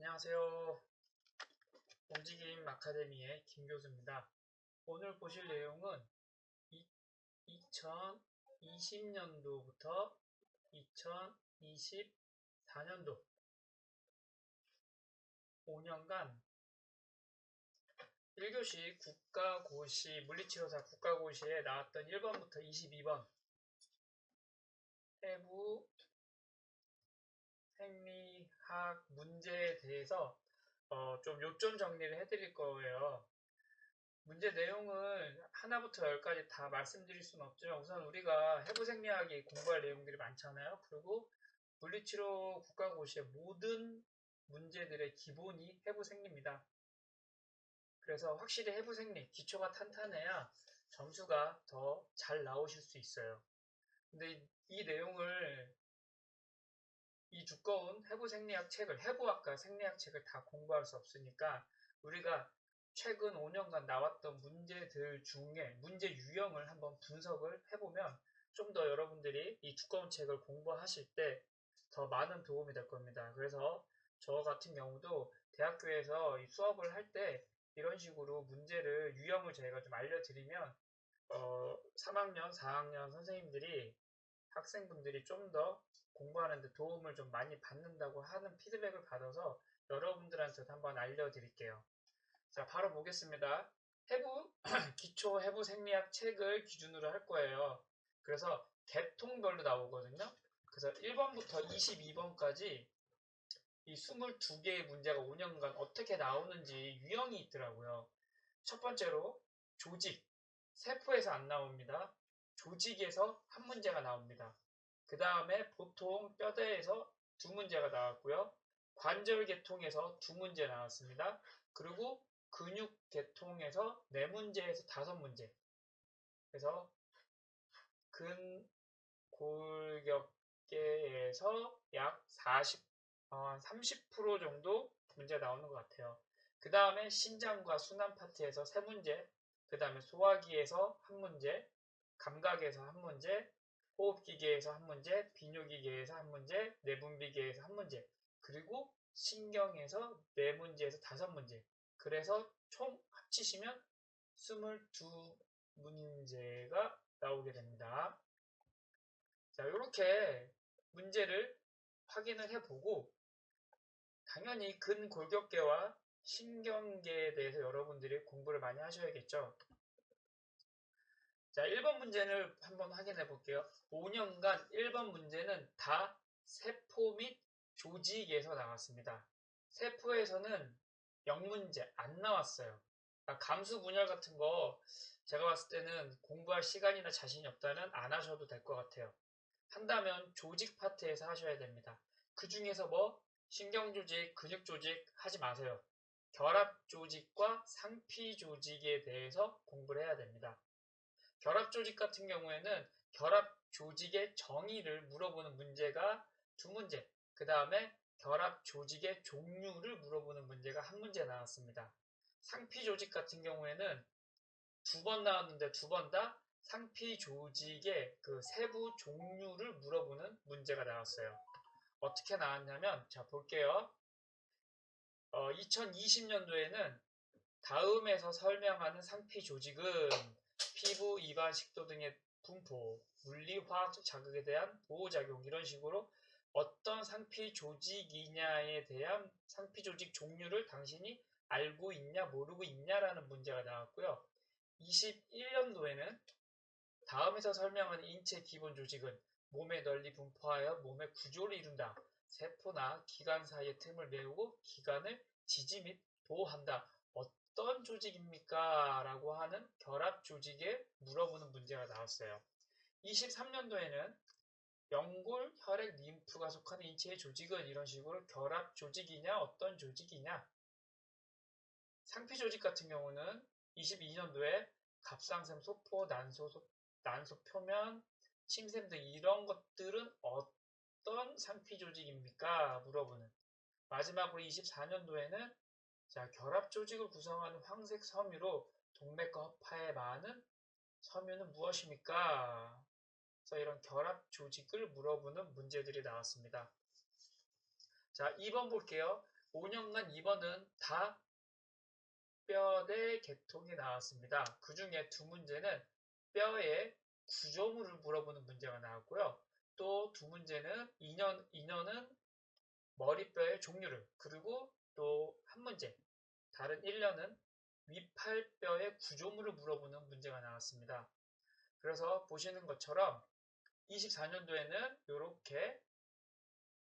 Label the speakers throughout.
Speaker 1: 안녕하세요. 움직임 아카데미의 김 교수입니다. 오늘 보실 내용은 2020년도부터 2024년도 5년간 1교시 국가고시 물리치료사 국가고시에 나왔던 1번부터 22번 해부 생리학 문제에 대해서 좀 요점 정리를 해드릴 거예요. 문제 내용을 하나부터 열까지 다 말씀드릴 수는 없지만 우선 우리가 해부생리학이 공부할 내용들이 많잖아요. 그리고 물리치료 국가고시의 모든 문제들의 기본이 해부생리입니다. 그래서 확실히 해부생리, 기초가 탄탄해야 점수가 더 잘 나오실 수 있어요. 근데 이 내용을 이 두꺼운 해부생리학 책을, 해부학과 생리학 책을 다 공부할 수 없으니까 우리가 최근 5년간 나왔던 문제들 중에 문제 유형을 한번 분석을 해보면 좀 더 여러분들이 이 두꺼운 책을 공부하실 때 더 많은 도움이 될 겁니다. 그래서 저 같은 경우도 대학교에서 이 수업을 할 때 이런 식으로 문제를 유형을 저희가 좀 알려드리면 3학년, 4학년 선생님들이 학생분들이 좀 더 공부하는데 도움을 좀 많이 받는다고 하는 피드백을 받아서 여러분들한테도 한번 알려드릴게요. 자, 바로 보겠습니다. 해부, 기초 해부 생리학 책을 기준으로 할 거예요. 그래서 계통별로 나오거든요. 그래서 1번부터 22번까지 이 22개의 문제가 5년간 어떻게 나오는지 유형이 있더라고요. 첫 번째로 조직, 세포에서 안 나옵니다. 조직에서 한 문제가 나옵니다. 그 다음에 보통 뼈대에서 두 문제가 나왔고요. 관절 계통에서 두 문제 나왔습니다. 그리고 근육 계통에서 네 문제에서 다섯 문제. 그래서 근골격계에서 약 30% 정도 문제 나오는 것 같아요. 그 다음에 신장과 순환 파트에서 세 문제, 그 다음에 소화기에서 한 문제, 감각에서 한 문제, 호흡기계에서 한 문제, 비뇨기계에서 한 문제, 내분비계에서 한 문제, 그리고 신경에서 네 문제에서 다섯 문제. 그래서 총 합치시면 22문제가 나오게 됩니다. 자, 이렇게 문제를 확인을 해보고 당연히 근골격계와 신경계에 대해서 여러분들이 공부를 많이 하셔야겠죠. 자, 1번 문제를 한번 확인해 볼게요. 5년간 1번 문제는 다 세포 및 조직에서 나왔습니다. 세포에서는 0문제 안 나왔어요. 그러니까 감수 분열 같은 거 제가 봤을 때는 공부할 시간이나 자신이 없다면 안 하셔도 될 것 같아요. 한다면 조직 파트에서 하셔야 됩니다. 그 중에서 뭐 신경조직, 근육조직 하지 마세요. 결합조직과 상피조직에 대해서 공부를 해야 됩니다. 결합조직 같은 경우에는 결합조직의 정의를 물어보는 문제가 두 문제, 그 다음에 결합조직의 종류를 물어보는 문제가 한 문제 나왔습니다. 상피조직 같은 경우에는 두 번 나왔는데 두 번 다 상피 조직의 그 세부 종류를 물어보는 문제가 나왔어요. 어떻게 나왔냐면, 자, 볼게요. 2020년도에는 다음에서 설명하는 상피 조직은 피부, 입안, 식도 등의 분포, 물리, 화학적 자극에 대한 보호작용 이런 식으로 어떤 상피 조직이냐에 대한 상피 조직 종류를 당신이 알고 있냐 모르고 있냐라는 문제가 나왔고요. 21년도에는 다음에서 설명하는 인체 기본 조직은 몸에 널리 분포하여 몸의 구조를 이룬다. 세포나 기관 사이의 틈을 메우고 기관을 지지 및 보호한다. 어떤 조직입니까? 라고 하는 결합 조직에 물어보는 문제가 나왔어요. 23년도에는 연골, 혈액, 림프가 속하는 인체의 조직은 이런 식으로 결합 조직이냐 어떤 조직이냐. 상피 조직 같은 경우는 22년도에 갑상샘, 소포, 난소 표면, 침샘 등 이런 것들은 어떤 상피 조직입니까? 물어보는. 마지막으로 24년도에는 자, 결합 조직을 구성하는 황색 섬유로 동맥과 허파에 많은 섬유는 무엇입니까? 그래서 이런 결합 조직을 물어보는 문제들이 나왔습니다. 자, 2번 볼게요. 5년간 2번은 다 뼈대 개통이 나왔습니다. 그 중에 두 문제는 뼈의 구조물을 물어보는 문제가 나왔고요. 또 두 문제는 2년은 머리뼈의 종류를, 그리고 또 한 문제, 다른 1년은 윗팔뼈의 구조물을 물어보는 문제가 나왔습니다. 그래서 보시는 것처럼 24년도에는 이렇게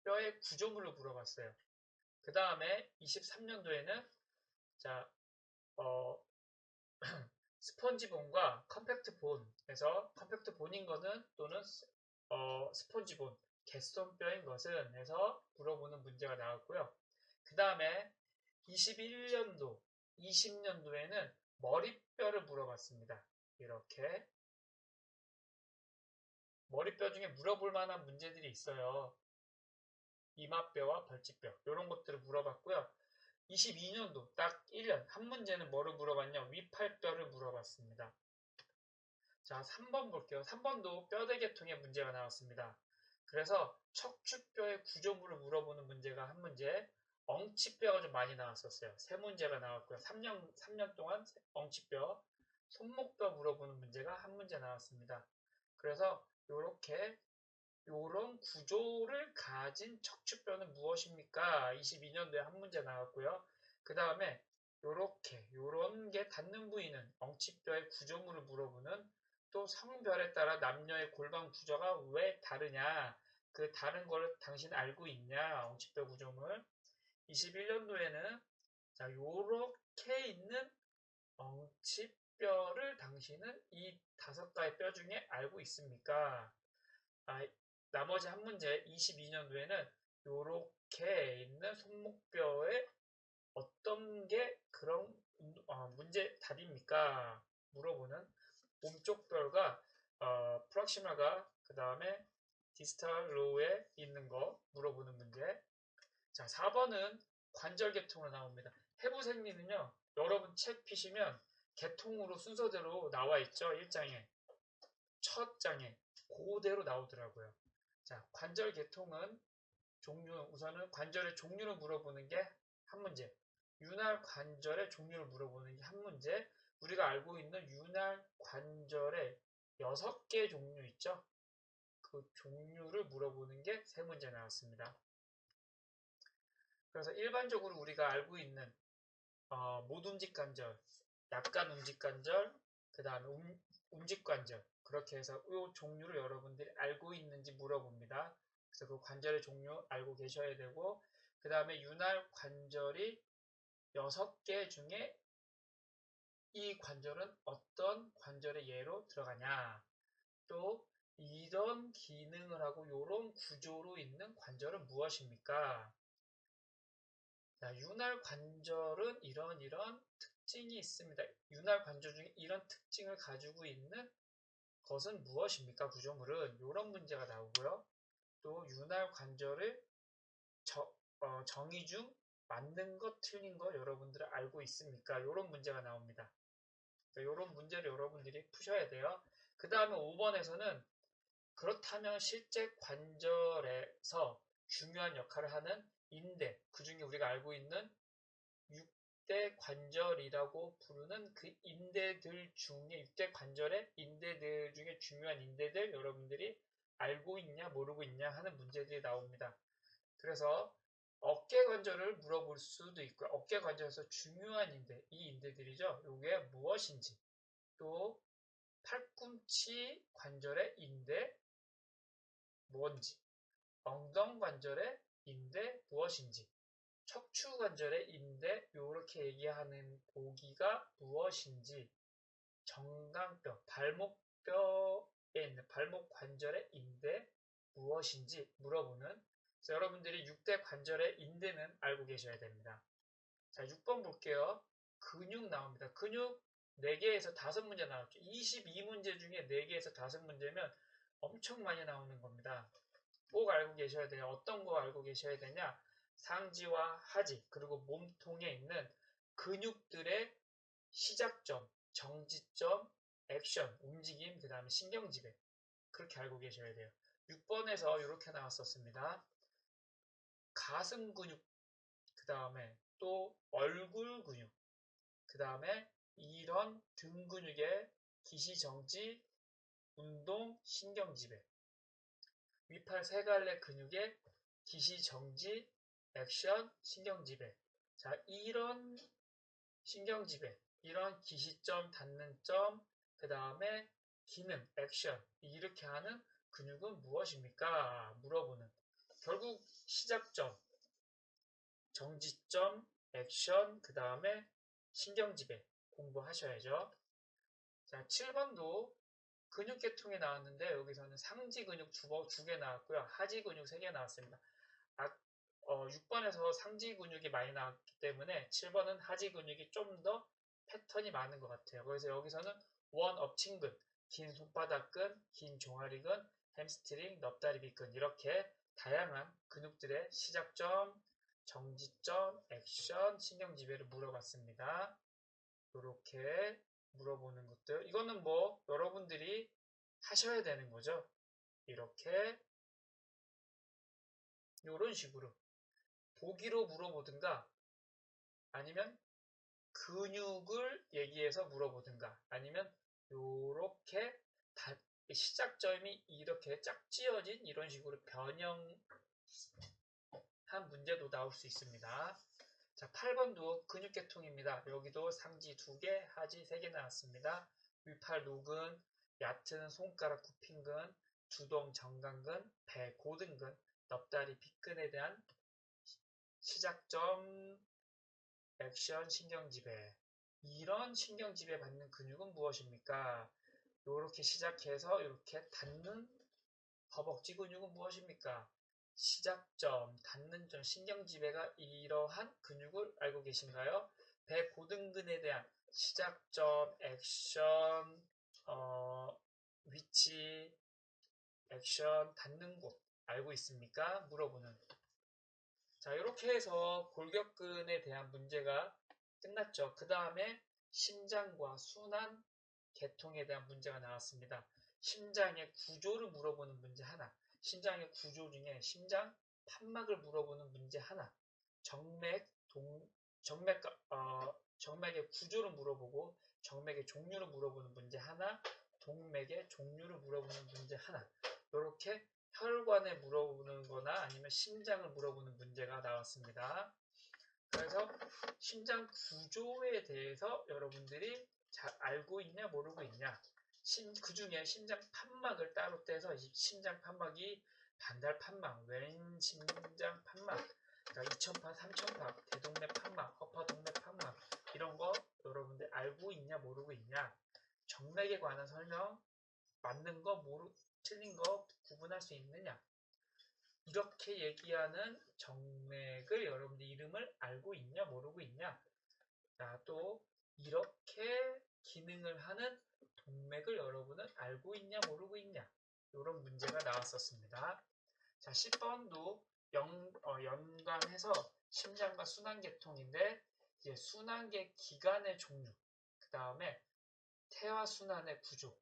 Speaker 1: 뼈의 구조물을 물어봤어요. 그 다음에 23년도에는 자, 스펀지본과 컴팩트 본에서 컴팩트 본인 것은 또는 스펀지본, 개선뼈인 것은 해서 물어보는 문제가 나왔고요. 그 다음에 21년도, 20년도에는 머리뼈를 물어봤습니다. 이렇게 머리뼈 중에 물어볼 만한 문제들이 있어요. 이마뼈와 벌집뼈 이런 것들을 물어봤고요. 22년도 딱 1년 한 문제는 뭐를 물어봤냐? 위팔뼈를 물어봤습니다. 자, 3번 볼게요. 3번도 뼈대 계통의 문제가 나왔습니다. 그래서 척추뼈의 구조물을 물어보는 문제가 한 문제, 엉치뼈가 좀 많이 나왔었어요. 세 문제가 나왔고요. 3년 동안 엉치뼈, 손목뼈 물어보는 문제가 한 문제 나왔습니다. 그래서 이렇게 요런 구조를 가진 척추뼈는 무엇입니까? 22년도에 한 문제 나왔고요. 그 다음에 요런 게 닿는 부위는 엉치뼈의 구조물을 물어보는, 또 성별에 따라 남녀의 골반 구조가 왜 다르냐, 그 다른 걸 당신 알고 있냐, 엉치뼈 구조물. 21년도에는 자, 요렇게 있는 엉치뼈를 당신은 이 5가지 뼈 중에 알고 있습니까? 나머지 한 문제 22년도에는 이렇게 있는 손목뼈에 어떤 게 그런 문제 답입니까? 물어보는 몸쪽 뼈가 프락시마가 그 다음에 디스탈 로우에 있는 거 물어보는 문제. 자, 4번은 관절 계통으로 나옵니다. 해부생리는요, 여러분 책 피시면 계통으로 순서대로 나와 있죠. 1장에. 첫 장에 그대로 나오더라고요. 자, 관절 계통은 우선은 관절의 종류를 물어보는 게 한 문제, 윤활 관절의 종류를 물어보는 게 한 문제, 우리가 알고 있는 윤활 관절의 6개 종류 있죠? 그 종류를 물어보는 게 세 문제 나왔습니다. 그래서 일반적으로 우리가 알고 있는 못움직 관절, 약간 움직 관절, 그 다음에 움직 관절, 그렇게 해서 이 종류를 여러분들이 알고 있는지 물어봅니다. 그래서 그 관절의 종류 알고 계셔야 되고, 그 다음에 윤활 관절이 6개 중에 이 관절은 어떤 관절의 예로 들어가냐, 또 이런 기능을 하고 이런 구조로 있는 관절은 무엇입니까? 자, 윤활 관절은 이런 특징이 있습니다. 윤활 관절 중에 이런 특징을 가지고 있는 것은 무엇입니까? 구조물은 이런 문제가 나오고요. 또 윤활 관절을 정의 중 맞는 것, 틀린 것 여러분들은 알고 있습니까? 이런 문제가 나옵니다. 이런 문제를 여러분들이 푸셔야 돼요. 그 다음에 5번에서는 그렇다면 실제 관절에서 중요한 역할을 하는 인대, 그 중에 우리가 알고 있는 6대 관절이라고 부르는 그 인대들 중에 6대 관절의 인대들 중에 중요한 인대들 여러분들이 알고 있냐 모르고 있냐 하는 문제들이 나옵니다. 그래서 어깨 관절을 물어볼 수도 있고요. 어깨 관절에서 중요한 인대, 이 인대들이죠. 이게 무엇인지, 또 팔꿈치 관절의 인대 뭔지, 엉덩 관절의 인대 무엇인지, 척추 관절의 인대 이렇게 얘기하는 보기가 무엇인지, 정강뼈, 발목뼈에 있는 발목 관절의 인대 무엇인지 물어보는, 그래서 여러분들이 6대 관절의 인대는 알고 계셔야 됩니다. 자, 6번 볼게요. 근육 나옵니다. 근육 4개에서 5문제 나왔죠. 22문제 중에 4개에서 5문제면 엄청 많이 나오는 겁니다. 꼭 알고 계셔야 돼요. 어떤 거 알고 계셔야 되냐? 상지와 하지, 그리고 몸통에 있는 근육들의 시작점, 정지점, 액션, 움직임, 그 다음에 신경지배, 그렇게 알고 계셔야 돼요. 6번에서 이렇게 나왔었습니다. 가슴 근육, 그 다음에 또 얼굴 근육, 그 다음에 이런 등 근육의 기시정지, 운동, 신경지배, 위팔 세 갈래 근육의 기시정지, 액션, 신경지배. 자, 이런 신경지배, 이런 기시점, 닿는 점, 그 다음에 기능, 액션, 이렇게 하는 근육은 무엇입니까? 물어보는. 결국 시작점, 정지점, 액션, 그 다음에 신경지배 공부하셔야죠. 자, 7번도 근육계통이 나왔는데 여기서는 상지 근육 두 개 나왔고요. 하지 근육 3개 나왔습니다. 6번에서 상지 근육이 많이 나왔기 때문에 7번은 하지 근육이 좀 더 패턴이 많은 것 같아요. 그래서 여기서는 원 엎친근, 긴 손바닥근, 긴 종아리근, 햄스트링, 넙다리 밑근 이렇게 다양한 근육들의 시작점, 정지점, 액션, 신경지배를 물어봤습니다. 이렇게 물어보는 것들. 이거는 뭐 여러분들이 하셔야 되는 거죠. 이렇게 이런 식으로 보기로 물어보든가 아니면 근육을 얘기해서 물어보든가 아니면 요렇게 시작점이 이렇게 짝지어진 이런 식으로 변형한 문제도 나올 수 있습니다. 자, 8번도 근육계통입니다. 여기도 상지 2개, 하지 3개 나왔습니다. 위팔 노근, 얕은 손가락 굽힌근, 두동 정강근, 배 고등근, 넙다리 빗근에 대한 시작점, 액션, 신경지배. 이런 신경지배 받는 근육은 무엇입니까? 이렇게 시작해서 이렇게 닿는 허벅지 근육은 무엇입니까? 시작점, 닿는 점, 신경지배가 이러한 근육을 알고 계신가요? 배 고등근에 대한 시작점, 액션, 위치, 액션, 닿는 곳 알고 있습니까? 물어보는. 자, 이렇게 해서 골격근에 대한 문제가 끝났죠. 그 다음에 심장과 순환, 계통에 대한 문제가 나왔습니다. 심장의 구조를 물어보는 문제 하나, 심장의 구조 중에 심장 판막을 물어보는 문제 하나, 정맥의 구조를 물어보고 정맥의 종류를 물어보는 문제 하나, 동맥의 종류를 물어보는 문제 하나. 이렇게 혈관에 물어보는 거나 아니면 심장을 물어보는 문제가 나왔습니다. 그래서 심장 구조에 대해서 여러분들이 잘 알고 있냐 모르고 있냐, 그 중에 심장 판막을 따로 떼서 심장 판막이 반달 판막, 왼 심장 판막, 그러니까 2천파, 3천파, 대동맥 판막, 허파동맥 판막 이런 거 여러분들 알고 있냐 모르고 있냐, 정맥에 관한 설명, 맞는 거 틀린 거 구분할 수 있느냐, 이렇게 얘기하는 정맥을 여러분들 이름을 알고 있냐 모르고 있냐, 자, 또 이렇게 기능을 하는 동맥을 여러분은 알고 있냐 모르고 있냐, 이런 문제가 나왔었습니다. 자, 10번도 연관해서 심장과 순환계통인데 이제 순환계 기관의 종류, 그 다음에 태화순환의 구조,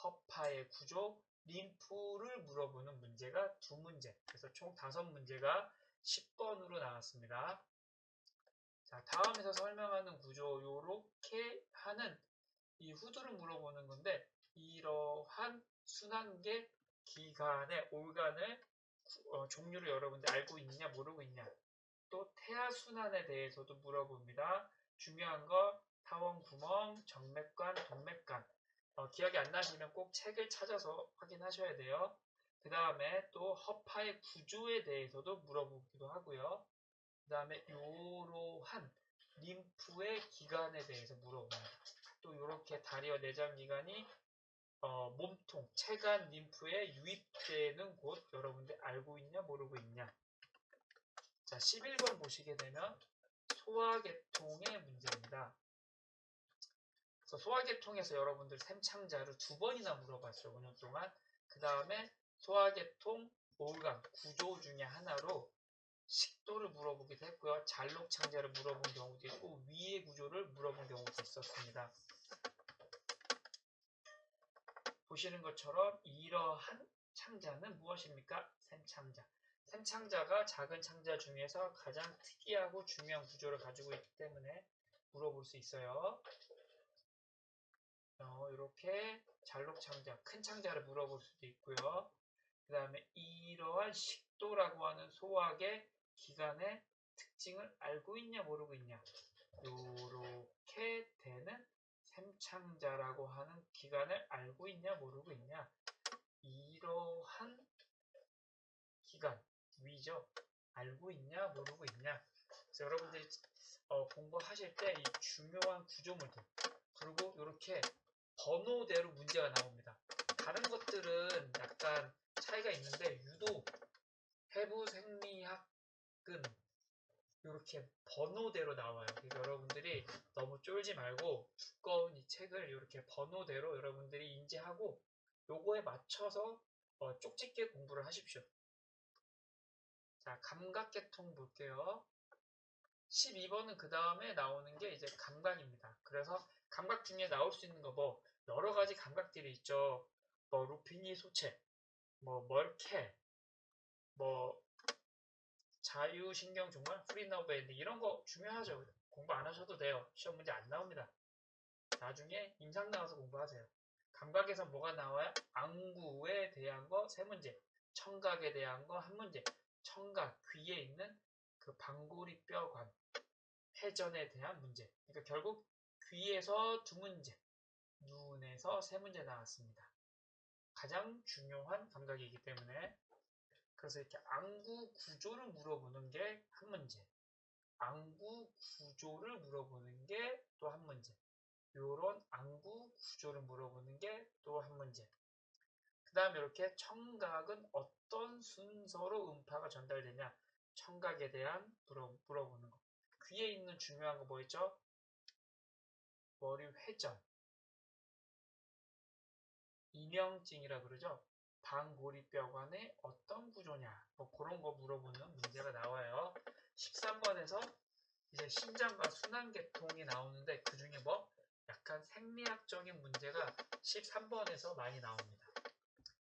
Speaker 1: 허파의 구조, 림프를 물어보는 문제가 2문제, 그래서 총 5문제가 10번으로 나왔습니다. 자, 다음에서 설명하는 구조, 요렇게 하는 이 후두를 물어보는 건데, 이러한 순환계 기관의 올간을 종류를 여러분들 알고 있냐 모르고 있냐, 또 태아순환에 대해서도 물어봅니다. 중요한 거 타원구멍, 정맥관, 동맥관, 기억이 안 나시면 꼭 책을 찾아서 확인하셔야 돼요. 그 다음에 또 허파의 구조에 대해서도 물어보기도 하고요. 그 다음에 요러한 림프의 기관에 대해서 물어봅니다. 또 이렇게 다리와 내장기관이 몸통, 체관 림프에 유입되는 곳 여러분들 알고 있냐 모르고 있냐. 자, 11번 보시게 되면 소화계통의 문제입니다. 그래서 소화계통에서 여러분들 샘창자를 2번이나 물어봤어요, 5년 동안. 그 다음에 소화계통 오르간 구조 중에 하나로 식도를 물어보기도 했고요. 잘록창자를 물어본 경우도 있고 위의 구조를 물어본 경우도 있었습니다. 보시는 것처럼 이러한 창자는 무엇입니까? 샘창자. 샘창자가 작은 창자 중에서 가장 특이하고 중요한 구조를 가지고 있기 때문에 물어볼 수 있어요. 이렇게 잘록창자, 큰 창자를 물어볼 수도 있고요. 그 다음에 이러한 식도라고 하는 소화계 기관의 특징을 알고 있냐 모르고 있냐. 요렇게 되는 샘창자라고 하는 기관을 알고 있냐 모르고 있냐. 이러한 기관, 위죠. 알고 있냐 모르고 있냐. 그래서 여러분들이 공부하실 때 이 중요한 구조물들 그리고 이렇게 번호대로 문제가 나옵니다. 다른 것들은 약간 차이가 있는데 유독 해부생리학은 이렇게 번호대로 나와요. 그래서 여러분들이 너무 쫄지 말고 두꺼운 이 책을 이렇게 번호대로 여러분들이 인지하고 요거에 맞춰서 쪽집게 공부를 하십시오. 자, 감각계통 볼게요. 12번은 그 다음에 나오는 게 이제 감각입니다. 그래서 감각 중에 나올 수 있는 거 뭐 여러 가지 감각들이 있죠. 뭐 루피니 소체, 뭐 멀케, 뭐 자유신경 종말, 프리너브 엔드 이런 거 중요하죠. 공부 안 하셔도 돼요. 시험 문제 안 나옵니다. 나중에 임상 나와서 공부하세요. 감각에서 뭐가 나와요? 안구에 대한 거 3문제, 청각에 대한 거 1문제, 청각, 귀에 있는 그 방구리뼈관, 회전에 대한 문제. 그러니까 결국 귀에서 2문제, 눈에서 3문제 나왔습니다. 가장 중요한 감각이기 때문에 그래서 이렇게 안구 구조를 물어보는 게 1문제, 안구 구조를 물어보는 게 또 1문제, 요런 안구 구조를 물어보는 게 또 1문제. 그 다음에 이렇게 청각은 어떤 순서로 음파가 전달되냐, 청각에 대한 물어보는 거. 귀에 있는 중요한 거 뭐 있죠? 머리 회전, 이명증이라 그러죠. 방고리뼈관의 어떤 구조냐, 뭐 그런 거 물어보는 문제가 나와요. 13번에서 이제 심장과 순환계통이 나오는데 그 중에 뭐 약간 생리학적인 문제가 13번에서 많이 나옵니다.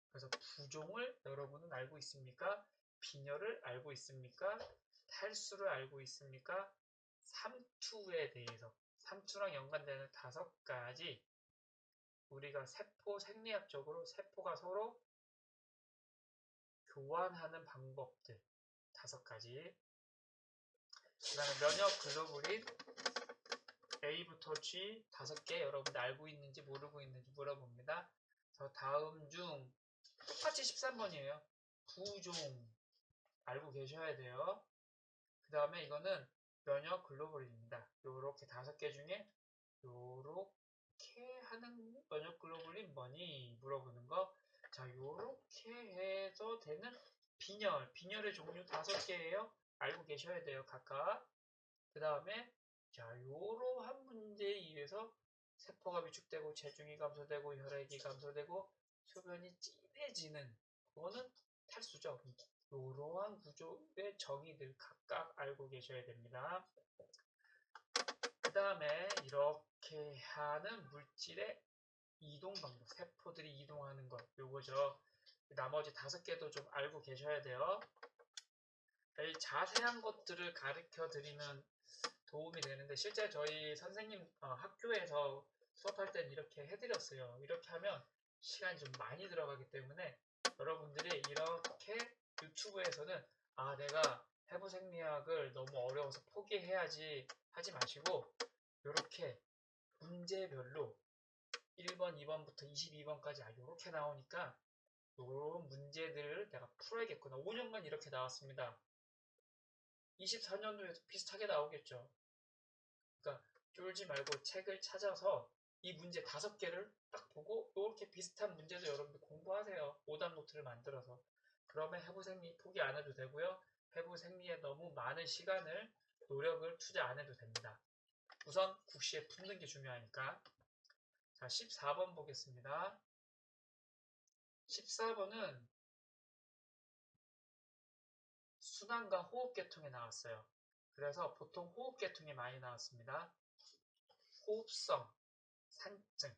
Speaker 1: 그래서 부종을 여러분은 알고 있습니까? 빈혈을 알고 있습니까? 탈수를 알고 있습니까? 삼투에 대해서, 삼투랑 연관되는 5가지 우리가 세포 생리학적으로 세포가 서로 교환하는 방법들 5가지. 그 다음에 면역 글로불린 A부터 G 5개 여러분들 알고 있는지 모르고 있는지 물어봅니다. 그래서 다음 중 똑같이 13번이에요. 부종 알고 계셔야 돼요. 그 다음에 이거는 면역 글로불린입니다. 요렇게 5개 중에 요렇게 하는 면역 글로불린 뭐니? 물어보는 거. 자, 요렇게 해서 되는 빈혈. 빈혈의 종류 5개예요. 알고 계셔야 돼요. 각각. 그 다음에 자, 요러한 문제에 의해서 세포가 위축되고 체중이 감소되고 혈액이 감소되고 소변이 진해지는 그거는 탈수죠. 요러한 구조의 정의들 각각 알고 계셔야 됩니다. 그 다음에 이렇게 하는 물질의 이동 방법, 세포들이 이동하는 것, 요거죠. 나머지 5개도 좀 알고 계셔야 돼요. 이 자세한 것들을 가르쳐 드리면 도움이 되는데 실제 저희 선생님 학교에서 수업할 땐 이렇게 해드렸어요. 이렇게 하면 시간이 좀 많이 들어가기 때문에 여러분들이 이렇게 유튜브에서는 내가 해부생리학을 너무 어려워서 포기해야지 하지 마시고 이렇게 문제별로 1번, 2번부터 22번까지 이렇게 나오니까 이런 문제들을 내가 풀어야겠구나. 5년간 이렇게 나왔습니다. 24년도에도 비슷하게 나오겠죠. 그러니까 쫄지 말고 책을 찾아서 이 문제 5개를 딱 보고 이렇게 비슷한 문제도 여러분들 공부하세요. 오답 노트를 만들어서. 그러면 해부생리 포기 안 해도 되고요. 해부생리에 너무 많은 시간을 노력을 투자 안 해도 됩니다. 우선 국시에 붙는 게 중요하니까. 자, 14번 보겠습니다. 14번은 순환과 호흡계통에 나왔어요. 그래서 보통 호흡계통에 많이 나왔습니다. 호흡성 산증,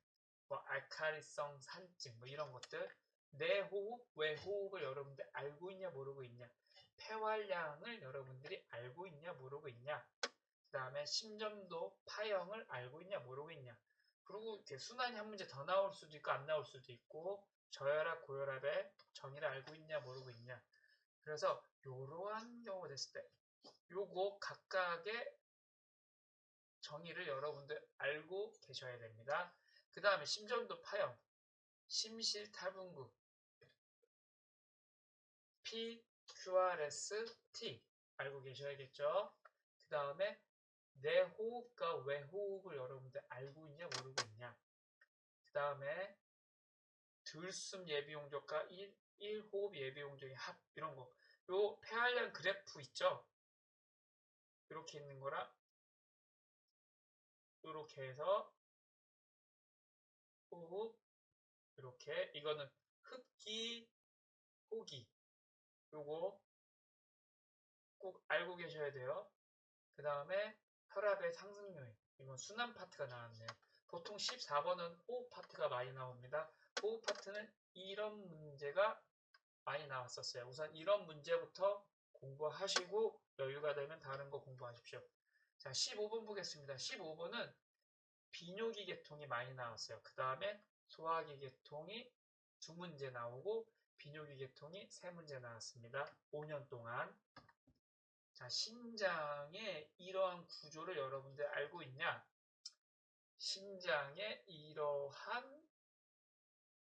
Speaker 1: 뭐 알칼리성 산증, 뭐 이런 것들, 내 호흡, 외 호흡을 여러분들 알고 있냐 모르고 있냐. 폐활량을 여러분들이 알고 있냐 모르고 있냐, 그 다음에 심전도 파형을 알고 있냐 모르고 있냐, 그리고 이렇게 순환이 한 문제 더 나올 수도 있고 안 나올 수도 있고, 저혈압 고혈압의 정의를 알고 있냐 모르고 있냐. 그래서 이러한 경우가 됐을 때 요거 각각의 정의를 여러분들 알고 계셔야 됩니다. 그 다음에 심전도 파형, 심실탈분구, PQRS-T 알고 계셔야겠죠. 그 다음에 내호흡과 외호흡을 여러분들 알고 있냐 모르고 있냐. 그 다음에 들숨 예비용적과 1호흡 예비용적의 합, 이런 거. 요 폐활량 그래프 있죠. 이렇게 있는 거랑 이렇게 해서 호흡, 이렇게, 이거는 흡기, 호기, 요거 꼭 알고 계셔야 돼요. 그 다음에 혈압의 상승 요인, 이건 순환 파트가 나왔네요. 보통 14번은 호흡 파트가 많이 나옵니다. 호흡 파트는 이런 문제가 많이 나왔었어요. 우선 이런 문제부터 공부하시고 여유가 되면 다른 거 공부하십시오. 자, 15번 보겠습니다. 15번은 비뇨기 계통이 많이 나왔어요. 그 다음에 소화기 계통이 2문제 나오고 비뇨기 계통이 3문제 나왔습니다. 5년 동안. 자, 심장의 이러한 구조를 여러분들 알고 있냐? 심장의 이러한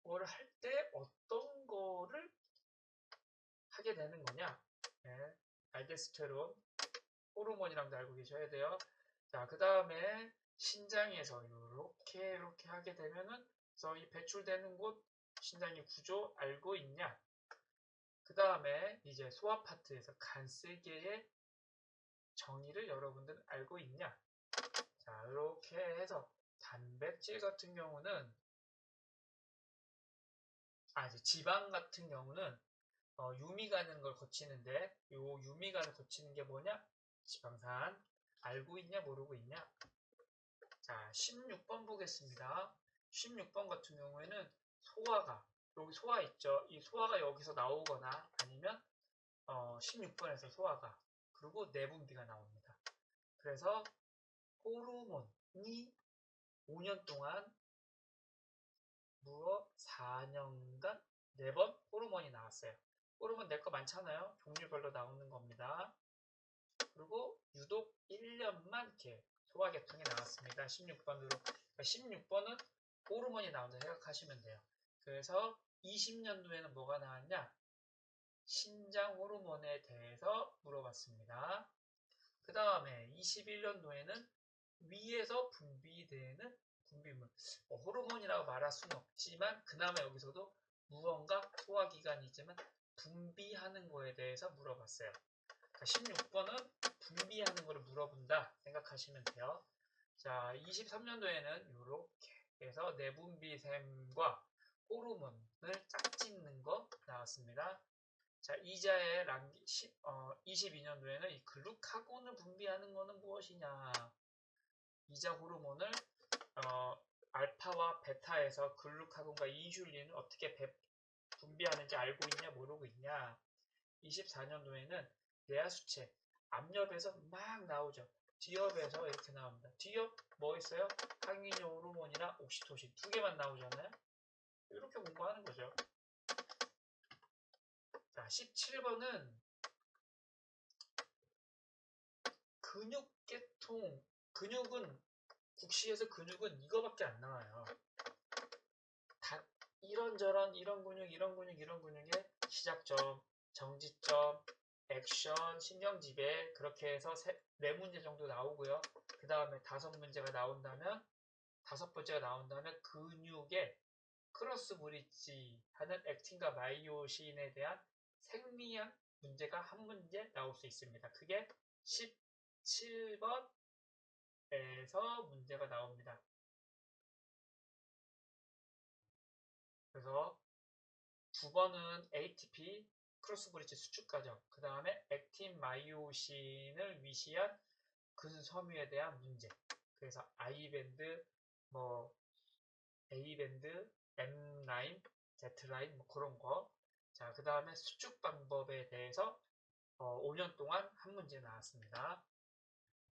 Speaker 1: 걸 할 때 어떤 거를 하게 되는 거냐? 네, 알도스테론 호르몬이랑도 알고 계셔야 돼요. 자, 그 다음에 신장에서 이렇게 하게 되면은 이 배출되는 곳 신장의 구조 알고 있냐? 그 다음에 이제 소화 파트에서 간슬개의 정의를 여러분들 알고 있냐? 자, 이렇게 해서 단백질 같은 경우는, 이제 지방 같은 경우는 유미간을 걸 거치는데, 요 유미간을 거치는 게 뭐냐? 지방산. 알고 있냐 모르고 있냐? 자, 16번 보겠습니다. 16번 같은 경우에는 소화가, 여기 소화 있죠? 이 소화가 여기서 나오거나 아니면 16번에서 소화가, 그리고 내분비가 나옵니다. 그래서 호르몬이 5년 동안 무려 4년간 4번 호르몬이 나왔어요. 호르몬 낼 거 많잖아요. 종류별로 나오는 겁니다. 그리고 유독 1년만 이렇게 소화계통이 나왔습니다. 16번으로. 그러니까 16번은 호르몬이 나온다 생각하시면 돼요. 그래서 20년도에는 뭐가 나왔냐? 신장 호르몬에 대해서 물어봤습니다. 그 다음에 21년도에는 위에서 분비되는 분비물, 호르몬이라고 말할 수는 없지만 그나마 여기서도 무언가 소화기관이지만 분비하는 거에 대해서 물어봤어요. 16번은 분비하는 거를 물어본다 생각하시면 돼요. 자, 23년도에는 이렇게 해서 내분비샘과 호르몬을 짝짓는 거 나왔습니다. 자, 이자의 22년도에는 이 글루카곤을 분비하는 것은 무엇이냐? 이자 호르몬을 알파와 베타에서 글루카곤과 인슐린을 어떻게 분비하는지 알고 있냐 모르고 있냐? 24년도에는 뇌하수체, 앞옆에서 막 나오죠. 뒤옆에서 이렇게 나옵니다. 뒤옆 뭐 있어요? 항이뇨 호르몬이랑 옥시토신 2개만 나오잖아요. 이렇게 공부하는 거죠. 자, 17번은 근육계통, 근육은 국시에서 근육은 이거밖에 안 나와요. 다 이런저런 이런 근육, 이런 근육, 이런 근육의 시작점, 정지점, 액션, 신경지배, 그렇게 해서 4문제 정도 나오고요. 그 다음에 5문제가 나온다면, 5번째가 나온다면 근육의 크로스 브릿지 하는 액틴과 마이오신에 대한 생리학 문제가 한 문제 나올 수 있습니다. 그게 17번에서 문제가 나옵니다. 그래서 2번은 ATP 크로스 브릿지 수축 과정, 그 다음에 액틴 마이오신을 위시한 근섬유에 대한 문제. 그래서 I밴드, A밴드, M라인, Z라인 그런 거. 자, 그 다음에 수축 방법에 대해서 5년 동안 한 문제 나왔습니다.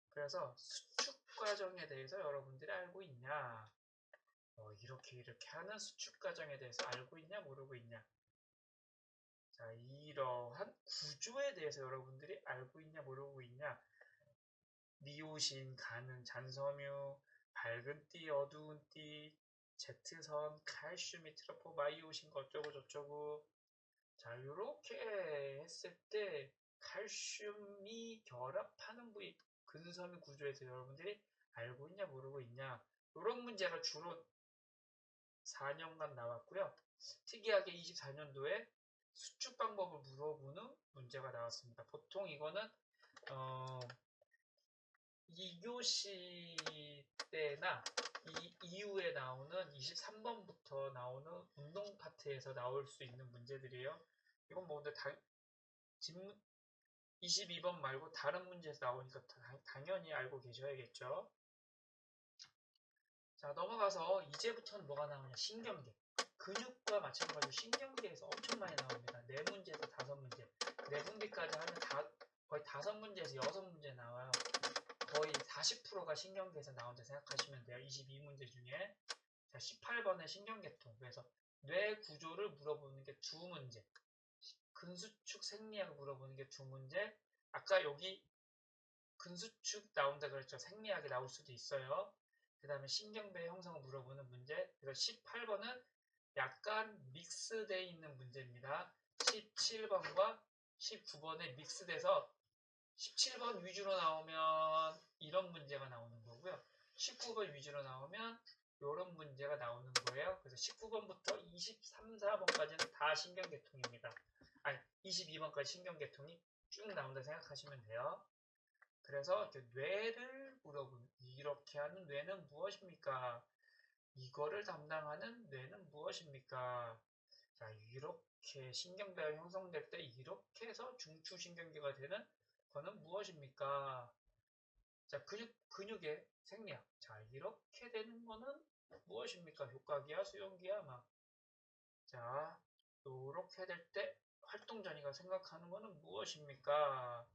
Speaker 1: 그래서 수축 과정에 대해서 여러분들이 알고 있냐? 이렇게 하는 수축 과정에 대해서 알고 있냐, 모르고 있냐? 자, 이러한 구조에 대해서 여러분들이 알고 있냐, 모르고 있냐? 미오신, 가는, 잔섬유, 밝은 띠, 어두운 띠, Z선, 칼슘이 트로포, 마이오신, 어쩌고 저쩌고. 자, 이렇게 했을 때 칼슘이 결합하는 부위, 근섬유 구조에서 여러분들이 알고 있냐, 모르고 있냐? 이런 문제가 주로 4년간 나왔고요. 특이하게 24년도에 수축 방법을 물어보는 문제가 나왔습니다. 보통 이거는 2교시 때나 이 이후에 나오는 23번부터 나오는 운동 파트에서 나올 수 있는 문제들이에요. 이건 뭐 근데 22번 말고 다른 문제에서 나오니까 당연히 알고 계셔야겠죠. 자, 넘어가서 이제부터는 뭐가 나오냐? 신경계. 근육과 마찬가지로 신경계에서 엄청 많이 나옵니다. 4문제에서 5문제. 4분기까지 하면 거의 5문제에서 6문제 나와요. 거의 40%가 신경계에서 나온다 생각하시면 돼요. 22문제 중에. 자, 18번에 신경계통. 그래서 뇌 구조를 물어보는 게 2문제. 근수축 생리학을 물어보는 게 2문제. 아까 여기 근수축 나온다 그랬죠. 생리학이 나올 수도 있어요. 그 다음에 신경배 형성을 물어보는 문제. 그래서 18번은 약간 믹스되어 있는 문제입니다. 17번과 19번에 믹스돼서 17번 위주로 나오면 이런 문제가 나오는 거고요. 19번 위주로 나오면 이런 문제가 나오는 거예요. 그래서 19번부터 23, 4번까지는 다 신경계통입니다. 아니, 22번까지 신경계통이 쭉 나온다 생각하시면 돼요. 그래서 뇌를 물어보는, 이렇게 하는 뇌는 무엇입니까? 이거를 담당하는 뇌는 무엇입니까? 자, 이렇게 신경배가 형성될 때 이렇게 해서 중추신경계가 되는 거는 무엇입니까? 자, 근육의 생리학. 자, 이렇게 되는 거는 무엇입니까? 효과기야, 수용기야, 막. 자, 이렇게 될 때 활동전이가 생각하는 거는 무엇입니까?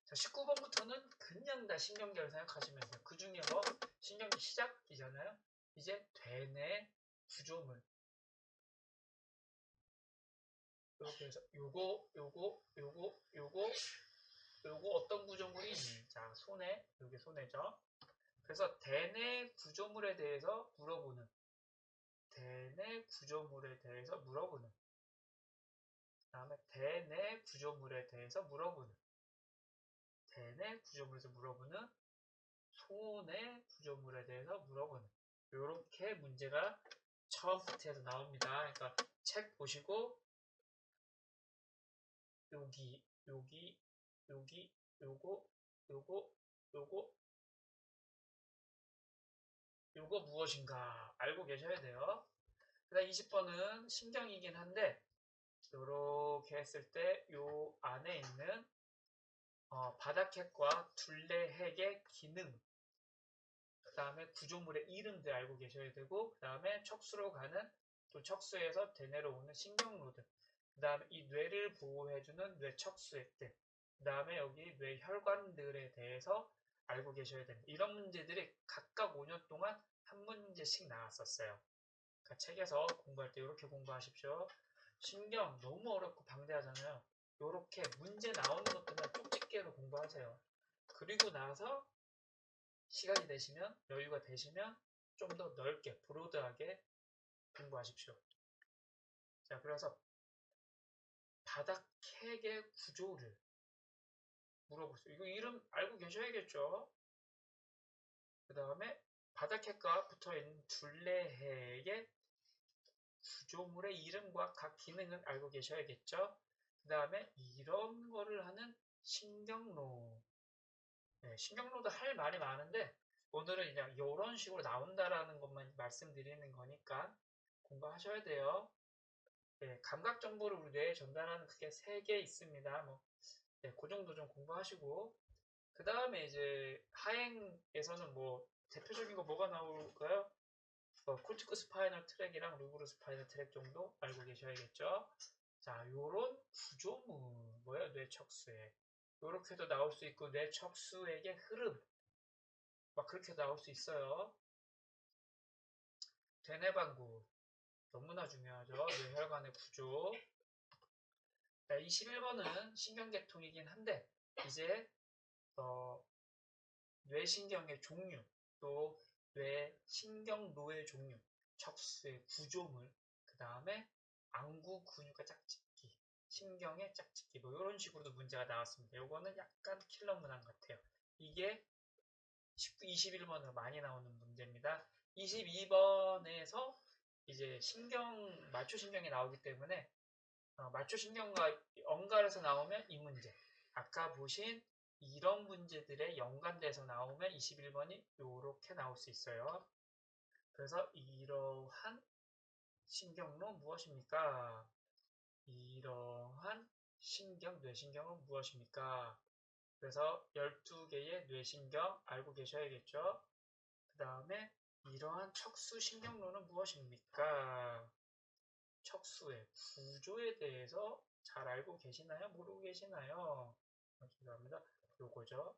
Speaker 1: 자, 19번부터는 그냥 다 신경계를 생각하시면 돼요. 그 중에 뭐 신경계 시작이잖아요. 이제 되뇌 구조물. 이렇게 해서 요거 어떤 구조물이니? 자, 손에, 요게 손해죠. 그래서 대뇌 구조물에 대해서 물어보는, 대뇌 구조물에 대해서 물어보는, 그 다음에 대뇌 구조물에 대해서 물어보는, 대뇌 구조물에서 물어보는, 손의 구조물에 대해서 물어보는, 요렇게 문제가 처음 파트에서 나옵니다. 그러니까 책 보시고 여기, 여기, 여기, 요거, 요거, 요거, 요거 무엇인가 알고 계셔야 돼요. 그 다음 20번은 신경이긴 한데 요렇게 했을 때 요 안에 있는 바닥핵과 둘레핵의 기능, 그 다음에 구조물의 이름들 알고 계셔야 되고, 그 다음에 척수로 가는, 또 척수에서 대뇌로 오는 신경로드, 그 다음에 이 뇌를 보호해주는 뇌척수액들, 그 다음에 여기 뇌혈관들에 대해서 알고 계셔야 됩니다. 이런 문제들이 각각 5년 동안 한 문제씩 나왔었어요. 그러니까 책에서 공부할 때 이렇게 공부하십시오. 신경 너무 어렵고 방대하잖아요. 이렇게 문제 나오는 것들만 쪽집게로 공부하세요. 그리고 나서 시간이 되시면, 여유가 되시면 좀 더 넓게, 브로드하게 공부하십시오. 자, 그래서 바닥핵의 구조를 물어보세요. 이거 이름 알고 계셔야겠죠? 그 다음에 바닥핵과 붙어있는 둘레핵의 구조물의 이름과 각 기능은 알고 계셔야겠죠? 그 다음에 이런 거를 하는 신경로. 네, 신경로도 할 말이 많은데 오늘은 그냥 이런 식으로 나온다라는 것만 말씀드리는 거니까 공부하셔야 돼요. 네, 감각 정보를 우리 뇌에 전달하는 그게 3개 있습니다. 뭐, 네, 그 정도 좀 공부하시고 그 다음에 이제 하행에서는 뭐 대표적인 거 뭐가 나올까요? 코르티코 스파이널 트랙이랑 루브르 스파이널 트랙 정도 알고 계셔야겠죠. 자, 요런 구조물, 뭐야, 뇌척수에. 요렇게도 나올 수 있고, 뇌척수액의 흐름. 막 그렇게 나올 수 있어요. 되뇌반구. 너무나 중요하죠. 뇌혈관의 구조. 자, 21번은 신경계통이긴 한데, 이제, 뇌신경의 종류, 또 뇌신경로의 종류, 척수의 구조물, 그 다음에 안구 근육과 짝짓기, 신경의 짝짓기, 뭐 이런 식으로도 문제가 나왔습니다. 요거는 약간 킬러 문항 같아요. 이게 21번으로 많이 나오는 문제입니다. 22번에서 이제 맞초신경이 나오기 때문에 맞초신경과 연관해서 나오면 이 문제. 아까 보신 이런 문제들에 연관돼서 나오면 21번이 이렇게 나올 수 있어요. 그래서 이러한 신경로 무엇입니까? 이러한 뇌신경은 무엇입니까? 그래서 12개의 뇌신경 알고 계셔야겠죠? 그 다음에 이러한 척수신경로는 무엇입니까? 척수의 구조에 대해서 잘 알고 계시나요? 모르고 계시나요? 죄송합니다. 요거죠.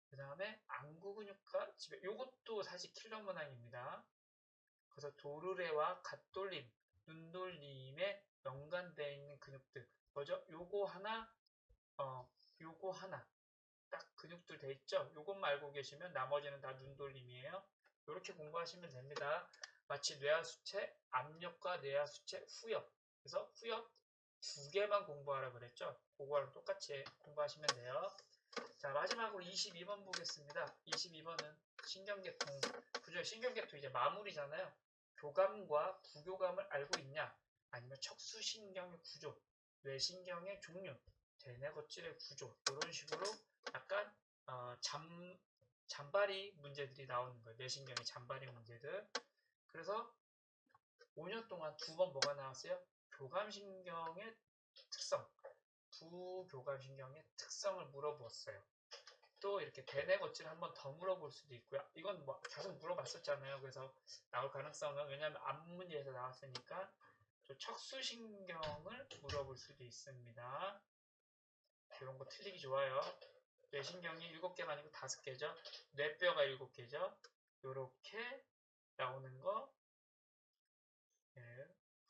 Speaker 1: 그 다음에 안구근육과 지배, 요것도 사실 킬러 문항입니다. 그래서 도르래와 갓돌림, 눈돌림에 연관되어 있는 근육들. 뭐죠? 요거 하나. 딱 근육들 돼 있죠? 요것만 알고 계시면 나머지는 다 눈돌림이에요. 이렇게 공부하시면 됩니다. 마치 뇌하수체, 압력과 뇌하수체, 후엽. 그래서 후엽 2개만 공부하라 그랬죠? 그거랑 똑같이 공부하시면 돼요. 자, 마지막으로 22번 보겠습니다. 22번은 신경계통. 그죠? 신경계통 이제 마무리잖아요. 교감과 부교감을 알고 있냐? 아니면 척수신경의 구조, 뇌신경의 종류, 대뇌거칠의 구조, 이런 식으로 약간 잔바리 문제들이 나오는 거예요. 뇌신경의 잔바리 문제들. 그래서 5년 동안 2번 뭐가 나왔어요? 교감신경의 특성, 부교감신경의 특성을 물어보았어요. 또 이렇게 대뇌거칠 한 번 더 물어볼 수도 있고요. 이건 뭐 계속 물어봤었잖아요. 그래서 나올 가능성은 왜냐하면 앞문제에서 나왔으니까 척수신경을 물어볼 수도 있습니다. 이런 거 틀리기 좋아요. 뇌신경이 7개가 아니고 5개죠. 뇌뼈가 7개죠. 요렇게 나오는 거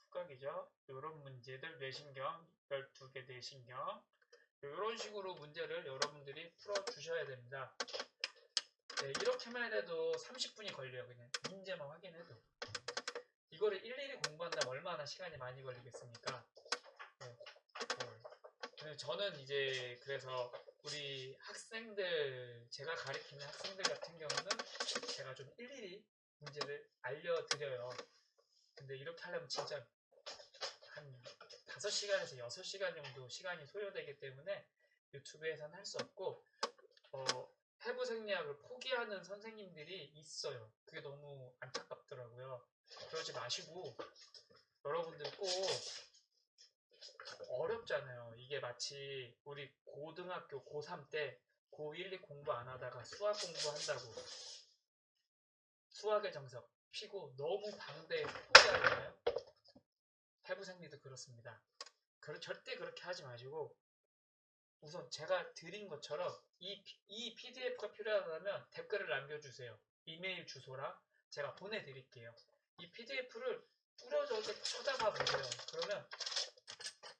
Speaker 1: 후각이죠. 요런 문제들 뇌신경 12개 뇌신경 이런 식으로 문제를 여러분들이 풀어주셔야 됩니다. 네, 이렇게만 해도 30분이 걸려요. 그냥 문제만 확인해도. 이거를 일일이 공부한다면 얼마나 시간이 많이 걸리겠습니까? 저는 이제 그래서 우리 학생들, 제가 가르치는 학생들 같은 경우는 제가 좀 일일이 문제를 알려드려요. 근데 이렇게 하려면 진짜 한 5시간에서 6시간 정도 시간이 소요되기 때문에 유튜브에서는 할 수 없고 해부 생리학을 포기하는 선생님들이 있어요. 그게 너무 안타깝더라고요. 그러지 마시고 여러분들 꼭 어렵잖아요. 이게 마치 우리 고등학교 고3 때 고1, 2 공부 안 하다가 수학 공부한다고 수학의 정석 피고 너무 방대해서 포기하잖아요. 해부 생리도 그렇습니다. 절대 그렇게 하지 마시고 우선 제가 드린 것처럼 이 PDF가 필요하다면 댓글을 남겨주세요. 이메일 주소랑 제가 보내드릴게요. 이 PDF를 뚫어져서 쳐다봐 보세요. 그러면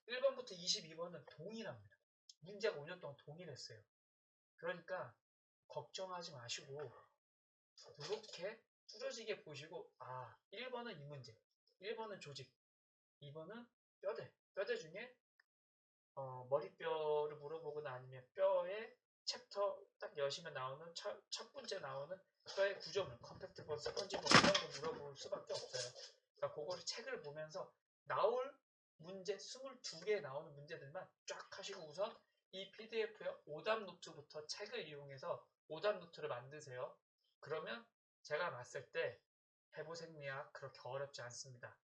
Speaker 1: 1번부터 22번은 동일합니다. 문제가 5년 동안 동일했어요. 그러니까 걱정하지 마시고 이렇게 뚫어지게 보시고 1번은 이 문제, 1번은 조직, 2번은 뼈대 중에 머리뼈를 물어보거나 아니면 뼈의 챕터 딱 여시면 나오는 첫 번째 나오는 뼈의 구조물, 컴팩트 본, 스펀지 본 이런 거 물어볼 수밖에 없어요. 그러니까 그거를 책을 보면서 나올 문제 22개 나오는 문제들만 쫙 하시고 우선 이 PDF의 오답 노트부터 책을 이용해서 오답 노트를 만드세요. 그러면 제가 봤을 때 해부 생리학 그렇게 어렵지 않습니다.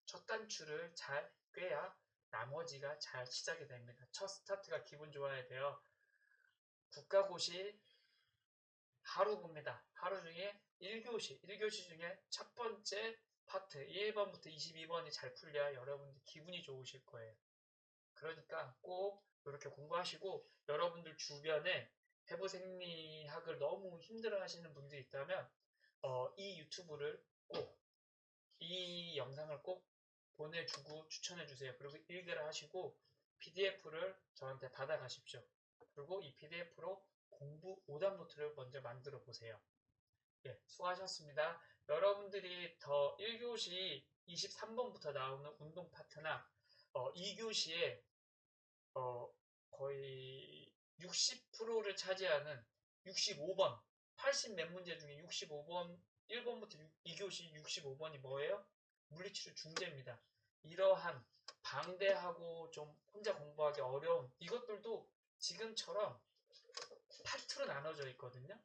Speaker 1: 첫 단추를 잘 꿰야 나머지가 잘 시작이 됩니다. 첫 스타트가 기분 좋아야 돼요. 국가고시 하루 봅니다. 하루 중에 1교시 중에 첫 번째 파트 1번부터 22번이 잘 풀려야 여러분들 기분이 좋으실 거예요. 그러니까 꼭 이렇게 공부하시고 여러분들 주변에 해부생리학을 너무 힘들어 하시는 분들이 있다면 이 유튜브를 꼭, 이 영상을 꼭 보내주고 추천해주세요. 그리고 일기를 하시고 PDF를 저한테 받아가십시오. 그리고 이 PDF로 공부 오답 노트를 먼저 만들어 보세요. 예, 수고하셨습니다. 여러분들이 더 1교시 23번부터 나오는 운동 파트나 2교시에 거의 60%를 차지하는 65번, 80 몇 문제 중에 65번, 1번부터 2교시 65번이 뭐예요? 물리치료 중재입니다. 이러한 방대하고 좀 혼자 공부하기 어려운 이것들도 지금처럼 파트로 나눠져 있거든요.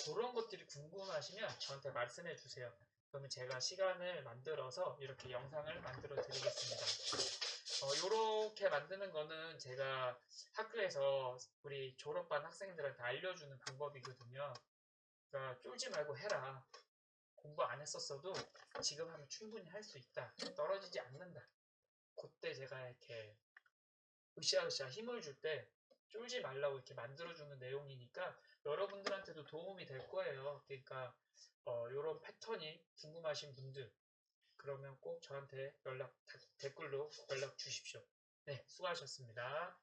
Speaker 1: 그런 것들이 궁금하시면 저한테 말씀해 주세요. 그러면 제가 시간을 만들어서 이렇게 영상을 만들어 드리겠습니다. 요렇게 만드는 거는 제가 학교에서 우리 졸업반 학생들한테 알려주는 방법이거든요. 그러니까 쫄지 말고 해라. 공부 안 했었어도 지금 하면 충분히 할 수 있다. 떨어지지 않는다. 그때 제가 이렇게 으쌰으쌰 힘을 줄 때 쫄지 말라고 이렇게 만들어주는 내용이니까 여러분들한테도 도움이 될 거예요. 그러니까 요런 패턴이 궁금하신 분들 그러면 꼭 저한테 댓글로 연락 주십시오. 네, 수고하셨습니다.